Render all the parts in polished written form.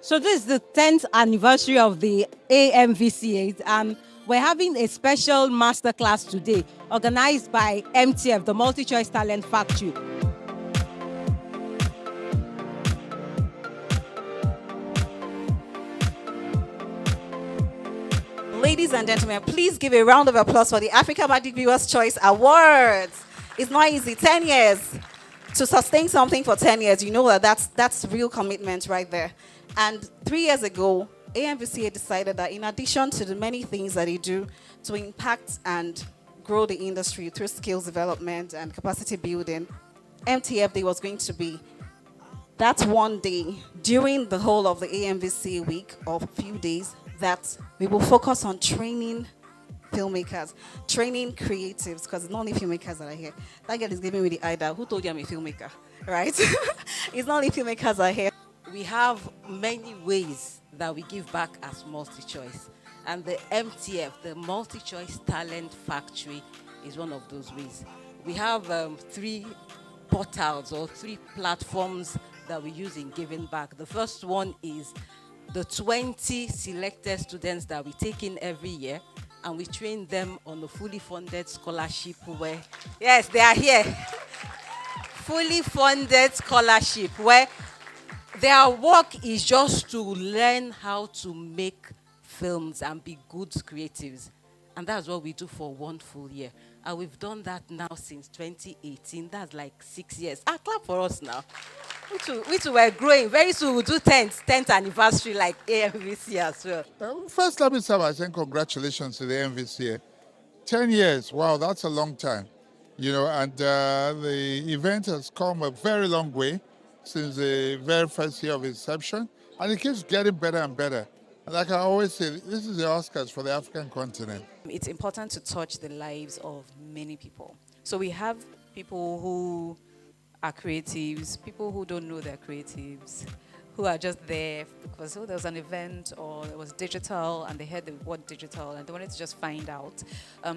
So this is the 10th anniversary of the AMVCA, and we're having a special masterclass today organized by MTF, the MultiChoice Talent Factory. Ladies and gentlemen, please give a round of applause for the Africa Magic Viewers Choice Awards. It's not easy. 10 years. To sustain something for 10 years, you know that's real commitment right there. And 3 years ago, AMVCA decided that in addition to the many things that they do to impact and grow the industry through skills development and capacity building, MTF Day was going to be that one day during the whole of the AMVCA week of few days that we will focus on training filmmakers, training creatives, because it's not only filmmakers that are here. That girl is giving me the eye that who told you I'm a filmmaker, right? It's not only filmmakers that are here. We have many ways that we give back as MultiChoice. And the MTF, the MultiChoice Talent Factory, is one of those ways. We have 3 portals or 3 platforms that we use in giving back. The first one is the 20 selected students that we take in every year, and we train them on a fully funded scholarship where, yes, they are here. Fully funded scholarship where their work is just to learn how to make films and be good creatives. And that's what we do for 1 full year. And we've done that now since 2018. That's like 6 years. Clap for us now. We too were growing. Very soon we'll do 10th anniversary like AMVC as well. First, let me start by saying congratulations to the MVCA. 10 years, wow, that's a long time. And the event has come a very long way since the very first year of inception, and it keeps getting better and better. And like I always say, this is the Oscars for the African continent. It's important to touch the lives of many people. So we have people who are creatives, people who don't know they're creatives, who are just there because there was an event or it was digital and they heard the word digital and they wanted to just find out.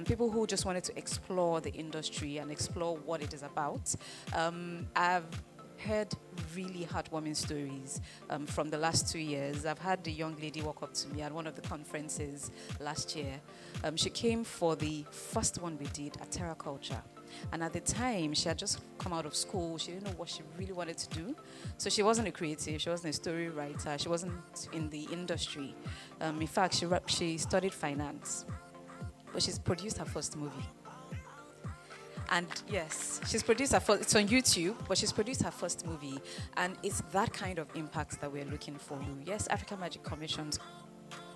People who just wanted to explore the industry and explore what it is about. I've heard really heartwarming stories from the last 2 years. I've had a young lady walk up to me at one of the conferences last year. She came for the first one we did at Terra Culture. And at the time, she had just come out of school. She didn't know what she really wanted to do. So she wasn't a creative. She wasn't a story writer. She wasn't in the industry. In fact, she studied finance. But she's produced her first movie. And yes, she's produced her first, it's on YouTube, but she's produced her first movie. And it's that kind of impact that we're looking for. Yes, Africa Magic commissions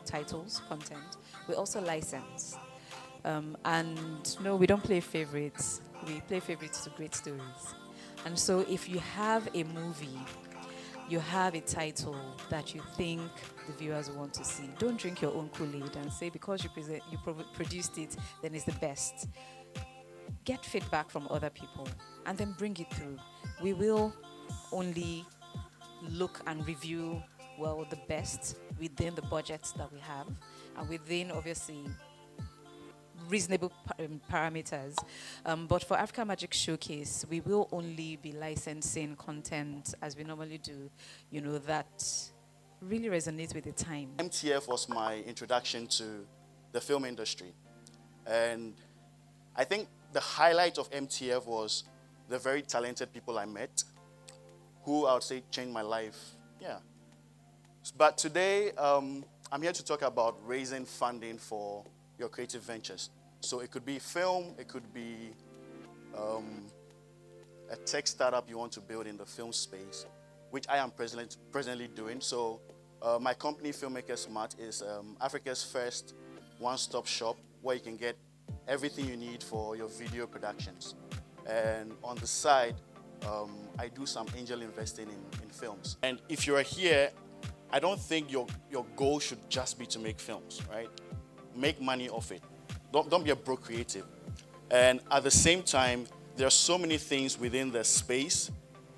titles, content. We also license. And no, we don't play favorites. We play favorites to great stories. And so if you have a movie, you have a title that you think the viewers want to see, don't drink your own Kool-Aid and say because you produced it, then it's the best. Get feedback from other people and then bring it through. We will only look and review, the best within the budgets that we have and within, obviously, reasonable parameters. But for Africa Magic Showcase, we will only be licensing content as we normally do, that really resonates with the time. MTF was my introduction to the film industry. And I think the highlight of MTF was the very talented people I met, who I would say changed my life. Yeah. But today, I'm here to talk about raising funding for your creative ventures. So it could be film, it could be a tech startup you want to build in the film space, which I am presently doing. So my company, Filmmaker Smart, is Africa's first one-stop shop where you can get everything you need for your video productions. And on the side, I do some angel investing in films. And if you're here, I don't think your goal should just be to make films, right? Make money off it. Don't be a broke creative. And at the same time, there are so many things within the space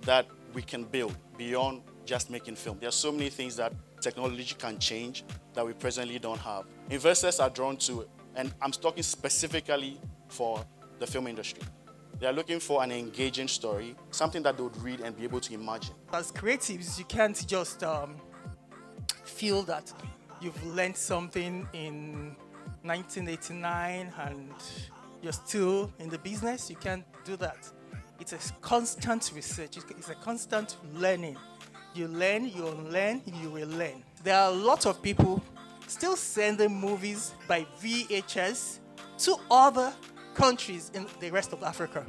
that we can build beyond just making film. There are so many things that technology can change that we presently don't have. Investors are drawn to, and I'm talking specifically for the film industry. They are looking for an engaging story, something that they would read and be able to imagine. As creatives, you can't just feel that you've learned something in 1989 and you're still in the business. You can't do that. It's a constant research. It's a constant learning. You learn, you unlearn, you will learn. There are a lot of people still sending movies by VHS to other countries in the rest of Africa.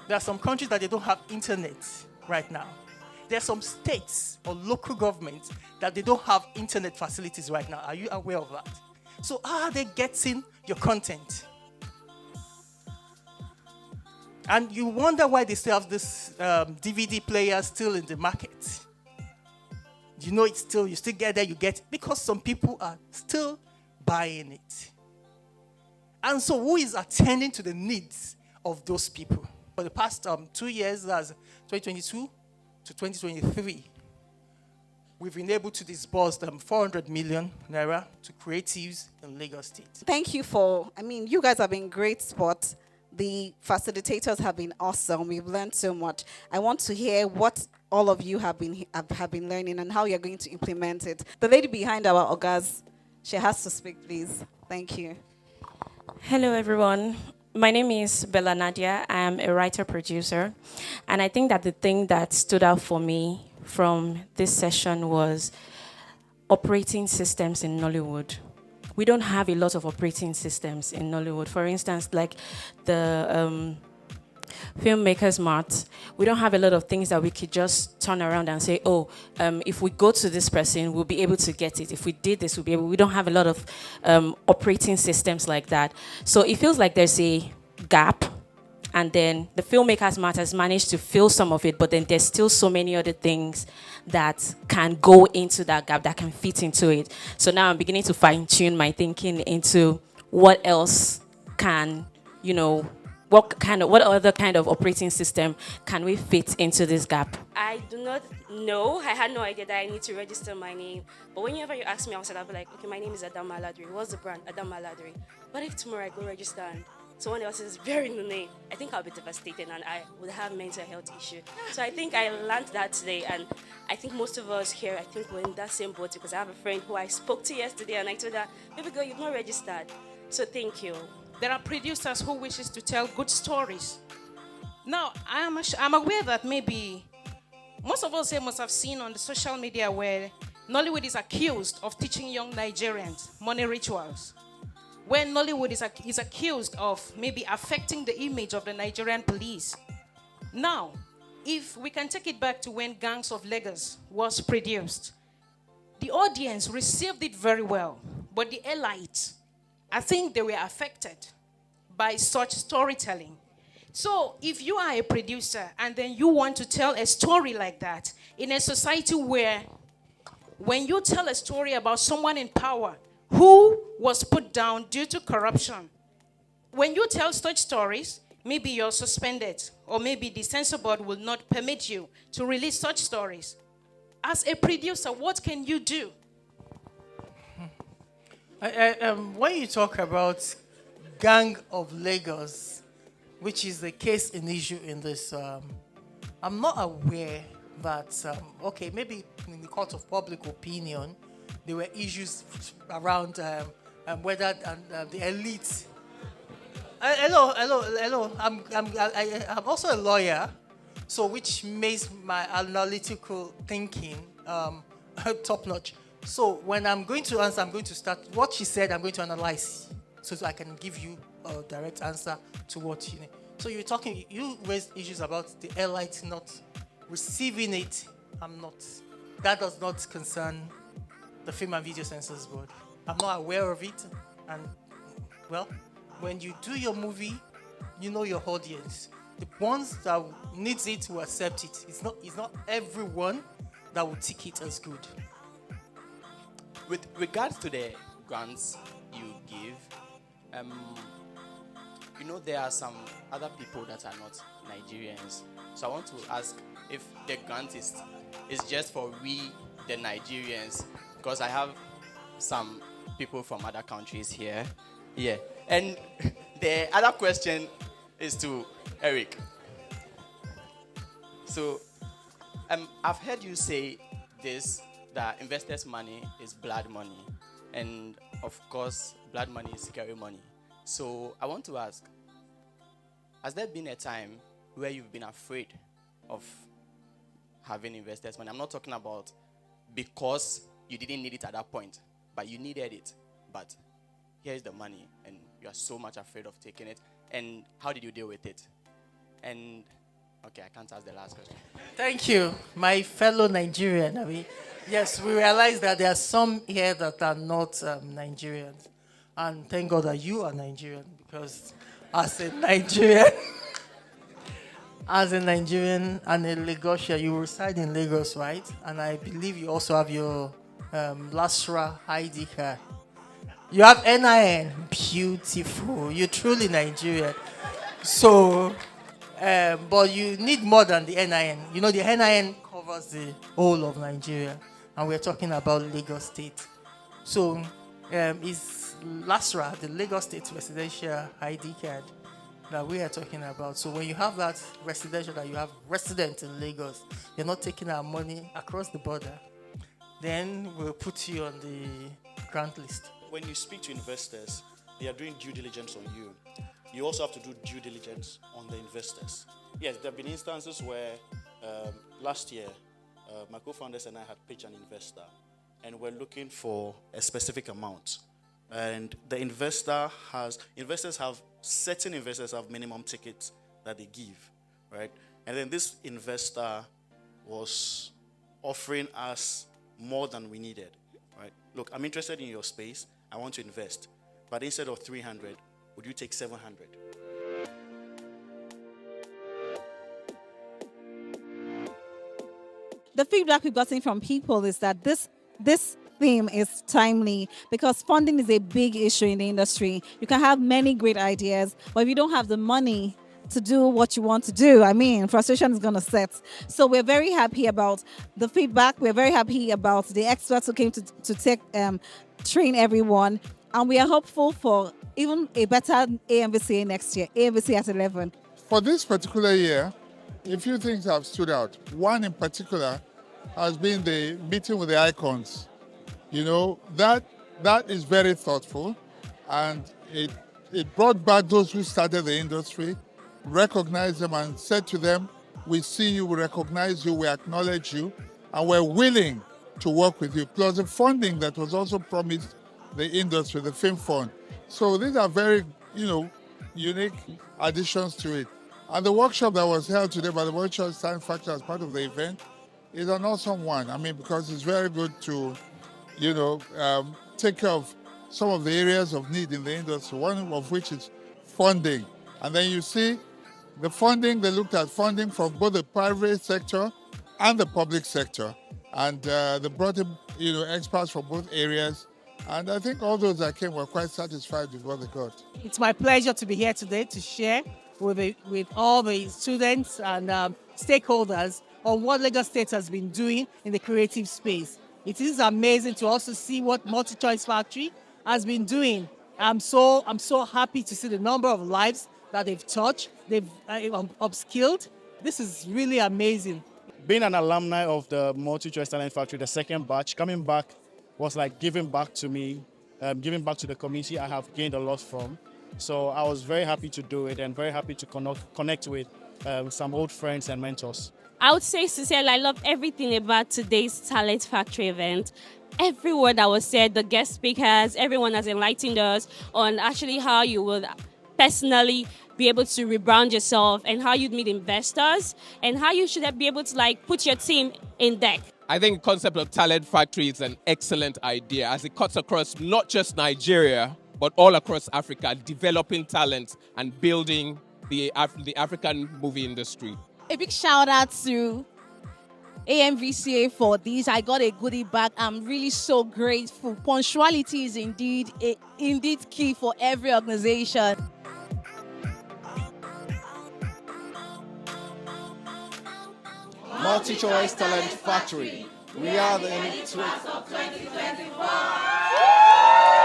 There are some countries that they don't have internet right now. There are some states or local governments that they don't have internet facilities right now. Are you aware of that? So how are they getting your content? And you wonder why they still have this DVD player still in the market. You know it's still, you still get there, you get it, because some people are still buying it. And so who is attending to the needs of those people? For the past 2 years, that's 2022 to 2023, we've been able to disburse 400 million naira to creatives in Lagos State. Thank you you guys have been great sports. The facilitators have been awesome. We've learned so much. I want to hear what all of you have been learning and how you're going to implement it. The lady behind our Ogas, she has to speak, please. Thank you. Hello, everyone. My name is Bella Nadia. I am a writer-producer. And I think that the thing that stood out for me from this session was operating systems in Nollywood. We don't have a lot of operating systems in Nollywood. For instance, like the filmmakers mart, we don't have a lot of things that we could just turn around and say, if we go to this person, we'll be able to get it. If we did this, we'll be able. We don't have a lot of operating systems like that. So it feels like there's a gap, and then the filmmakers mart has managed to fill some of it, but then there's still so many other things that can go into that gap, that can fit into it. So now I'm beginning to fine-tune my thinking into what else can, what other kind of operating system can we fit into this gap? I do not know. I had no idea that I need to register my name. But whenever you ask me outside, I'll be like, okay, my name is Adam Maladri. What's the brand? Adam Maladri. What if tomorrow I go register and someone else is very new name? I think I'll be devastated and I would have mental health issue. So I think I learned that today, and I think most of us here, I think we're in that same boat, because I have a friend who I spoke to yesterday and I told her, baby girl, you've not registered. So thank you. There are producers who wishes to tell good stories. Now, I'm aware that maybe most of us here must have seen on the social media where Nollywood is accused of teaching young Nigerians money rituals, where Nollywood is accused of maybe affecting the image of the Nigerian police. Now, if we can take it back to when Gangs of Lagos was produced, the audience received it very well, but the elites, I think they were affected by such storytelling. So if you are a producer and then you want to tell a story like that in a society where when you tell a story about someone in power who was put down due to corruption, when you tell such stories, maybe you're suspended, or maybe the censor board will not permit you to release such stories. As a producer, what can you do? When you talk about Gang of Lagos, which is the case in issue in this, I'm not aware that, maybe in the court of public opinion, there were issues around whether the elite. Hello. I'm also a lawyer, so which makes my analytical thinking top notch. So when I'm going to answer, I'm going to start what she said. I'm going to analyze so I can give you a direct answer to what you need. So you raised issues about the elite not receiving it. I'm not. That does not concern the Film and Video Censors Board. I'm not aware of it. And, well, when you do your movie, you know your audience. The ones that needs it will accept it. It's not everyone that will take it as good. With regards to the grants you give, there are some other people that are not Nigerians. So I want to ask if the grant is just for we, the Nigerians, because I have some people from other countries here. Yeah. And the other question is to Eric. So I've heard you say this, that investors' money is blood money. And of course, blood money is scary money. So I want to ask, has there been a time where you've been afraid of having investors' money? I'm not talking about because you didn't need it at that point, but you needed it. But here's the money, and you are so much afraid of taking it. And how did you deal with it? And okay, I can't ask the last question. Thank you, my fellow Nigerian. I mean, yes, we realize that there are some here that are not Nigerians. And thank God that you are Nigerian, because as a Nigerian, and a Lagosian, you reside in Lagos, right? And I believe you also have your LASRA ID card. You have NIN. Beautiful. You're truly Nigerian. So, but you need more than the NIN. You know, the NIN covers the whole of Nigeria. And we're talking about Lagos State. So, it's LASRA, the Lagos State Residential ID card, that we are talking about. So when you have that residential, that you have resident in Lagos, you're not taking our money across the border, then we'll put you on the grant list. When you speak to investors, they are doing due diligence on you. You also have to do due diligence on the investors. Yes, there have been instances where last year, my co-founders and I had pitched an investor, and we're looking for a specific amount. And the certain investors have minimum tickets that they give, right? And then this investor was offering us more than we needed, right? Look, I'm interested in your space. I want to invest. But instead of 300, would you take 700? The feedback we've gotten from people is that this theme is timely because funding is a big issue in the industry. You can have many great ideas, but if you don't have the money to do what you want to do, I mean, frustration is going to set. So we're very happy about the feedback. We're very happy about the experts who came to train everyone. And we are hopeful for even a better AMVCA next year, AMVCA at 11. For this particular year, a few things have stood out. One in particular has been the meeting with the icons. You know, that is very thoughtful, and it brought back those who started the industry, recognized them and said to them, we see you, we recognize you, we acknowledge you, and we're willing to work with you. Plus the funding that was also promised the industry, the film fund. So these are very, unique additions to it. And the workshop that was held today by the MultiChoice Talent Factory as part of the event is an awesome one. I mean, because it's very good to, take care of some of the areas of need in the industry, one of which is funding. And then you see the funding, they looked at funding from both the private sector and the public sector. And they brought in, experts from both areas. And I think all those that came were quite satisfied with what they got. It's my pleasure to be here today to share with all the students and stakeholders on what Lagos State has been doing in the creative space. It is amazing to also see what MultiChoice Factory has been doing. I'm so happy to see the number of lives that they've touched, they've upskilled. This is really amazing. Being an alumni of the MultiChoice Talent Factory, the second batch, coming back was like giving back to me, giving back to the community I have gained a lot from. So I was very happy to do it and very happy to connect with some old friends and mentors. I would say, sincerely, I love everything about today's Talent Factory event. Every word that was said, the guest speakers, everyone has enlightened us on actually how you will personally be able to rebrand yourself and how you'd meet investors and how you should be able to put your team in deck. I think the concept of Talent Factory is an excellent idea as it cuts across not just Nigeria, but all across Africa, developing talent and building the African movie industry. A big shout out to AMVCA for this. I got a goodie bag. I'm really so grateful. Punctuality is indeed key for every organization. MultiChoice Talent Factory. We are the elite of 2024.